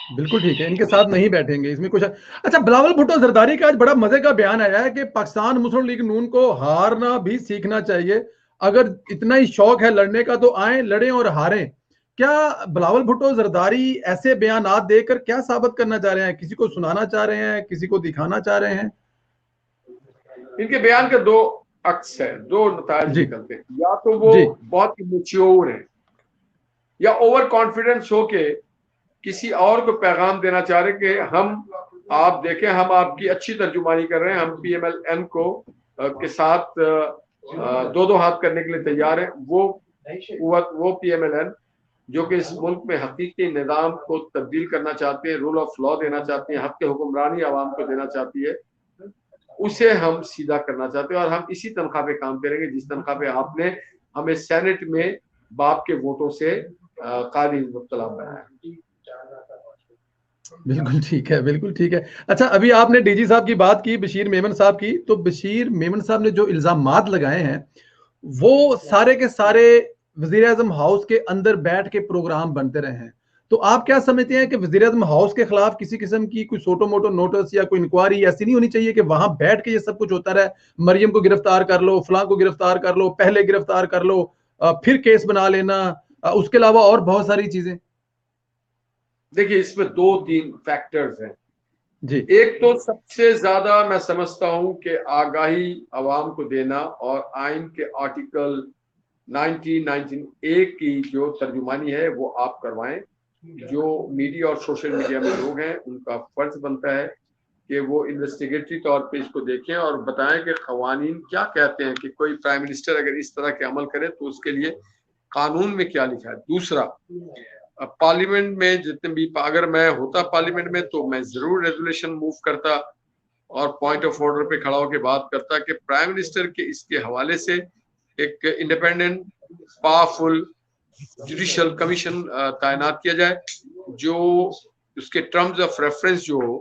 बिल्कुल ठीक है, इनके साथ नहीं बैठेंगे, इसमें कुछ। अच्छा, बिलावल भुट्टो जरदारी का आज बड़ा मजे का बयान आया है कि पाकिस्तान मुस्लिम लीग नून को हारना भी सीखना चाहिए। अगर इतना ही शौक है लड़ने का तो आए लड़ें और हारें। क्या बिलावल भुट्टो जरदारी ऐसे बयानात देकर क्या साबित करना चाह रहे हैं? किसी को सुनाना चाह रहे हैं, किसी को दिखाना चाह रहे हैं? इनके बयान के दो अक्स है, दो नतायज जी निकलते हैं। या तो वो जी बहुत इमेच्योर है या ओवर कॉन्फिडेंस होके किसी और को पैगाम देना चाह रहे कि हम, आप देखें, हम आपकी अच्छी तर्जुमानी कर रहे हैं, हम पीएमएलएन को के साथ दो दो हाथ करने के लिए तैयार है। वो पीएमएलएन जो कि इस मुल्क में हकीकी निज़ाम को तब्दील करना चाहते हैं, रूल ऑफ लॉ देना चाहती है, हक हुक्मरानी आवाम को देना चाहती है, उसे हम सीधा करना चाहते हैं। और हम इसी तनख्वाह पे काम करेंगे जिस तनख्वाह पे आपने हमें सेनेट में बाप के वोटों से काबिल मुब्तला बनाया। बिल्कुल ठीक है, बिल्कुल ठीक है। अच्छा, अभी आपने डीजी साहब की बात की, बशीर मेमन साहब की, तो बशीर मेमन साहब ने जो इल्जामात लगाए हैं वो सारे के सारे वजीर आजम हाउस के अंदर बैठ के प्रोग्राम बनते रहे हैं। तो आप क्या समझते हैं कि वजीर आजम हाउस के खिलाफ किसी किस्म की कोई छोटो मोटो नोटिस या कोई इंक्वायरी ऐसी नहीं होनी चाहिए कि वहां बैठ के ये सब कुछ होता रहे? मरियम को गिरफ्तार कर लो, फलां को गिरफ्तार कर लो, पहले गिरफ्तार कर लो, फिर केस बना लेना, उसके अलावा और बहुत सारी चीजें। देखिए, इसमें दो तीन फैक्टर्स हैं। जी एक तो सबसे ज्यादा मैं समझता हूं कि आगाही अवाम को देना और आइन के आर्टिकल 19 की जो तर्जुमानी है वो आप करवाएं। जो मीडिया और सोशल मीडिया में लोग हैं उनका फर्ज बनता है कि वो इन्वेस्टिगेटरी तौर पे इसको देखें और बताएं कि कवानीन क्या कहते हैं कि कोई प्राइम मिनिस्टर अगर इस तरह के अमल करे तो उसके लिए कानून में क्या लिखा है। दूसरा, पार्लियामेंट में जितने भी, अगर मैं होता पार्लियामेंट में तो मैं जरूर रेजोल्यूशन मूव करता और पॉइंट ऑफ ऑर्डर पे खड़ा होकर बात करता कि प्राइम मिनिस्टर के इसके हवाले से एक इंडिपेंडेंट पावरफुल जुडिशियल कमीशन तैनात किया जाए जो उसके टर्म्स ऑफ रेफरेंस जो हो